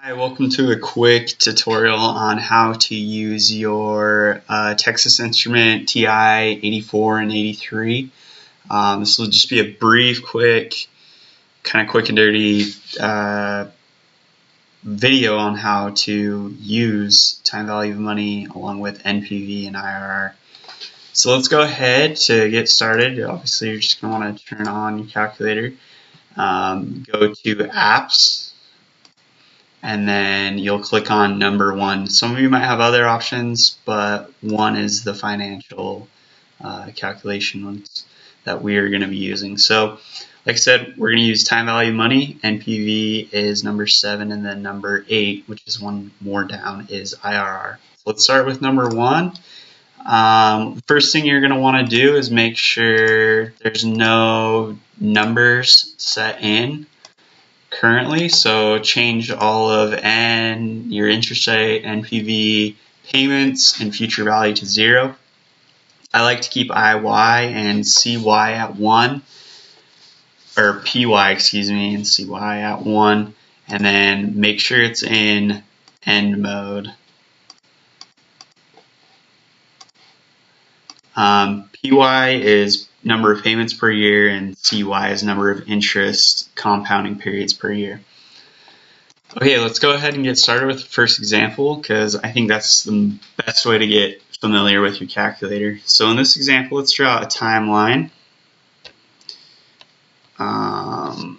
Hi, welcome to a quick tutorial on how to use your Texas Instrument TI-84 and 83. This will just be a brief, quick and dirty video on how to use time value of money along with NPV and IRR. So let's go ahead to get started. Obviously, you're just going to want to turn on your calculator. Go to Apps. And then you'll click on number 1. Some of you might have other options, but 1 is the financial calculation ones that we are going to be using. So, like I said, we're going to use time value of money. NPV is number 7, and then number 8, which is one more down, is IRR. So let's start with number 1. First thing you're going to want to do is make sure there's no numbers set in currently, so change all of N, your interest rate, NPV, payments, and future value to 0. I like to keep IY and CY at 1, or PY, excuse me, and CY at 1, and then make sure it's in end mode. PY is number of payments per year, and CY is number of interest compounding periods per year. Okay, let's go ahead and get started with the first example, because I think that's the best way to get familiar with your calculator. So in this example, let's draw a timeline. Put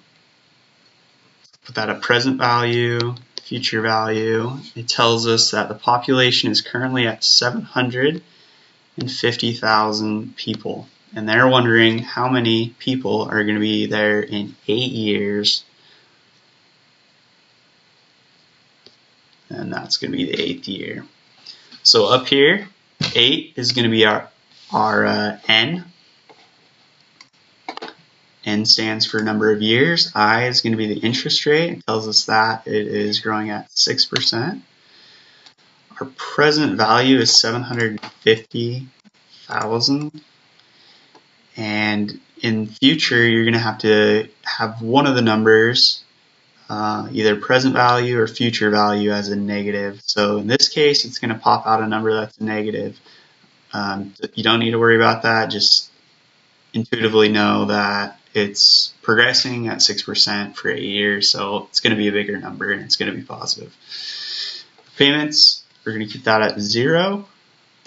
that at present value, future value. It tells us that the population is currently at 750,000 people. And they're wondering how many people are going to be there in 8 years. And that's going to be the 8th year. So up here, 8 is going to be our N. N stands for number of years. I is going to be the interest rate. It tells us that it is growing at 6%. Our present value is 750,000. And in future, you're going to have one of the numbers, either present value or future value, as a negative. So in this case, it's going to pop out a number that's a negative. You don't need to worry about that. Just intuitively know that it's progressing at 6% for 8 years. So it's going to be a bigger number, and it's going to be positive. Payments, we're going to keep that at 0.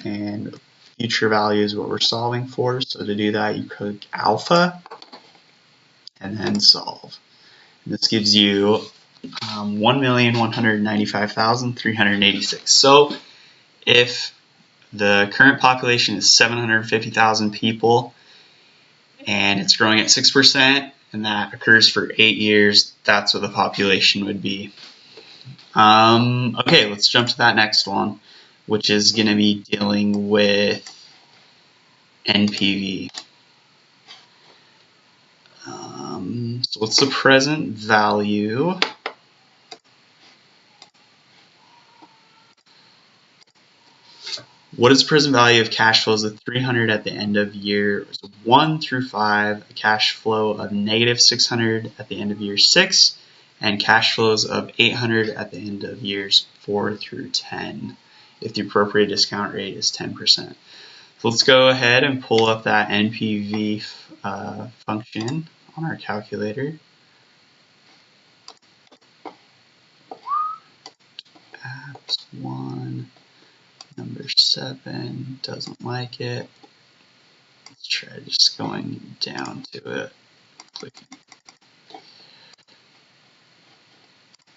And future value is what we're solving for. So to do that, you click alpha and then solve. And this gives you 1,195,386. So if the current population is 750,000 people and it's growing at 6%, and that occurs for 8 years, that's what the population would be. Okay, let's jump to that next one, which is going to be dealing with NPV. So what's the present value? What is the present value of cash flows of 300 at the end of years 1 through 5, a cash flow of negative 600 at the end of year 6, and cash flows of 800 at the end of years 4 through 10, if the appropriate discount rate is 10%. So let's go ahead and pull up that NPV function on our calculator. Apps 1, number 7, doesn't like it. Let's try just going down to it. Clicking.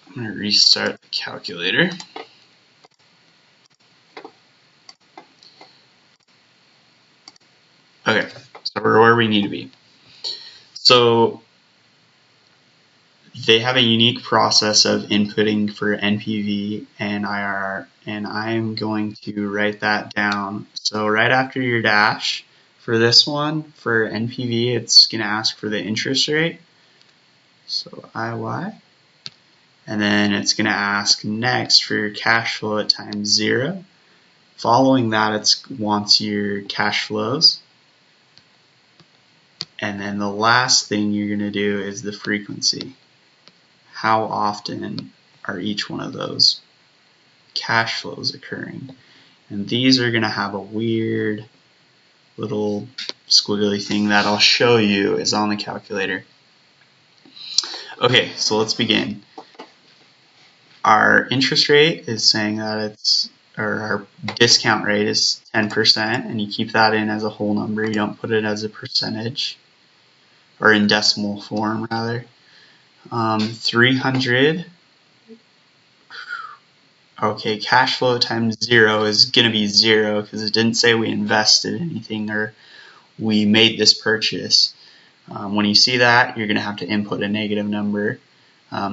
I'm going to restart the calculator. Okay, so we're where we need to be. So they have a unique process of inputting for NPV and IRR, and I'm going to write that down. So right after your dash, for this one, for NPV, it's going to ask for the interest rate, so IY, and then it's going to ask next for your cash flow at time 0. Following that, it wants your cash flows. And then the last thing you're going to do is the frequency. How often are each one of those cash flows occurring. And these are going to have a weird little squiggly thing that I'll show you is on the calculator. Okay, so let's begin. Our interest rate is saying that our discount rate is 10%, and you keep that in as a whole number. You don't put it as a percentage, or in decimal form rather. 300. Okay, cash flow times 0 is going to be 0 because it didn't say we invested anything or we made this purchase. When you see that, you're going to have to input a negative number.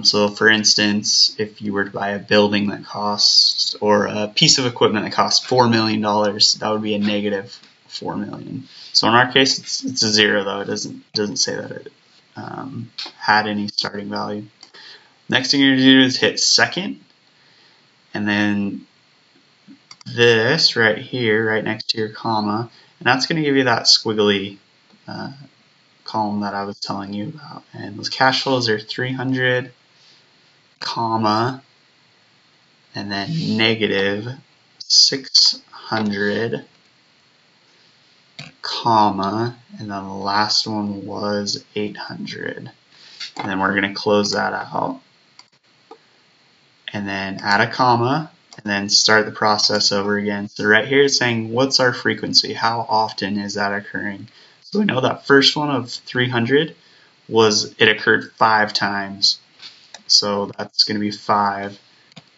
So for instance, if you were to buy a building that costs, or a piece of equipment that costs $4 million, that would be a negative $4 million. So in our case, it's a 0 though. It doesn't say that it had any starting value. Next thing you're going to do is hit second, and then this right here, right next to your comma, and that's going to give you that squiggly column that I was telling you about. And those cash flows are 300, comma, and then negative 600, comma, and then the last one was 800. And then we're going to close that out. And then add a comma, and then start the process over again. So right here it's saying, what's our frequency? How often is that occurring? So we know that first one of 300 it occurred 5 times. So that's going to be 5.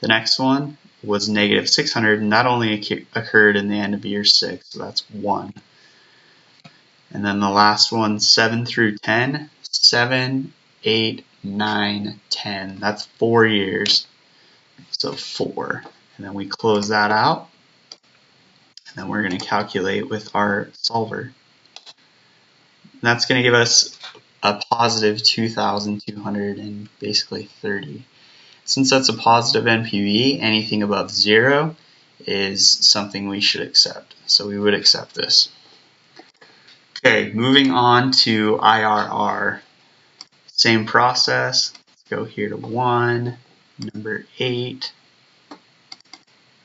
The next one was negative 600, and that only occurred in the end of year 6, so that's 1. And then the last one, 7 through 10, 7, 8, 9, 10. That's 4 years. So 4. And then we close that out. And then we're going to calculate with our solver. And that's going to give us a positive 2,200 and basically 30. Since that's a positive NPV, anything above 0 is something we should accept. So we would accept this. Okay, moving on to IRR. Same process. Let's go here to 1, number 8.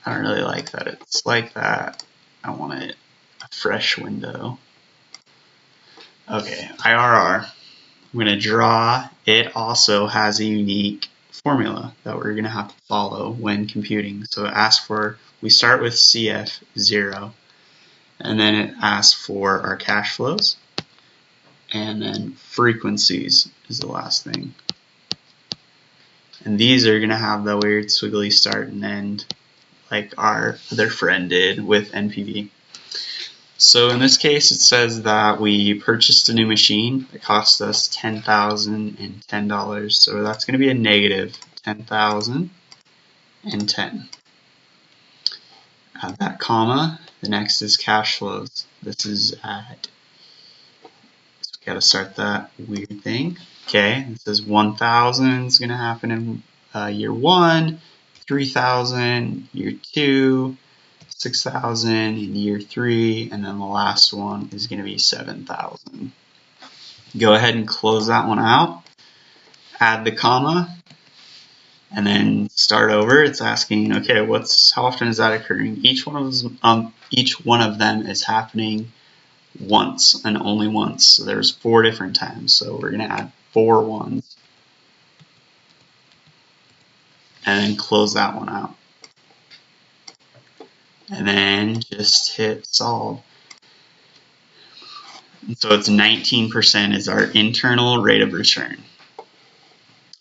I don't really like that it's like that. I want it a fresh window. Okay, IRR. I'm going to draw. It also has a unique formula that we're going to have to follow when computing. So it asks for, we start with CF0, and then it asks for our cash flows, and then frequencies is the last thing. And these are going to have the weird squiggly start and end like our other friend did with NPV. So in this case, it says that we purchased a new machine that cost us $10,010. So that's going to be a negative 10,010. Add that comma. The next is cash flows. This is at, so we got to start that weird thing. Okay, it says 1,000 is going to happen in year 1, 3,000 year 2, 6,000 in year 3, and then the last one is going to be 7,000. Go ahead and close that one out. Add the comma, and then start over. It's asking, okay, how often is that occurring? Each one of them is happening once and only once. So there's 4 different times. So we're going to add 4 ones, and then close that one out. And then just hit solve. And so it's 19% is our internal rate of return.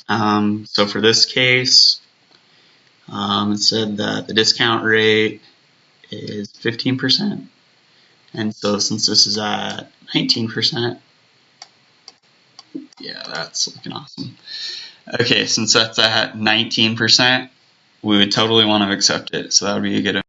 So for this case, it said that the discount rate is 15%. And so since this is at 19%, yeah, that's looking awesome. Okay, since that's at 19%, we would totally want to accept it. So that would be a good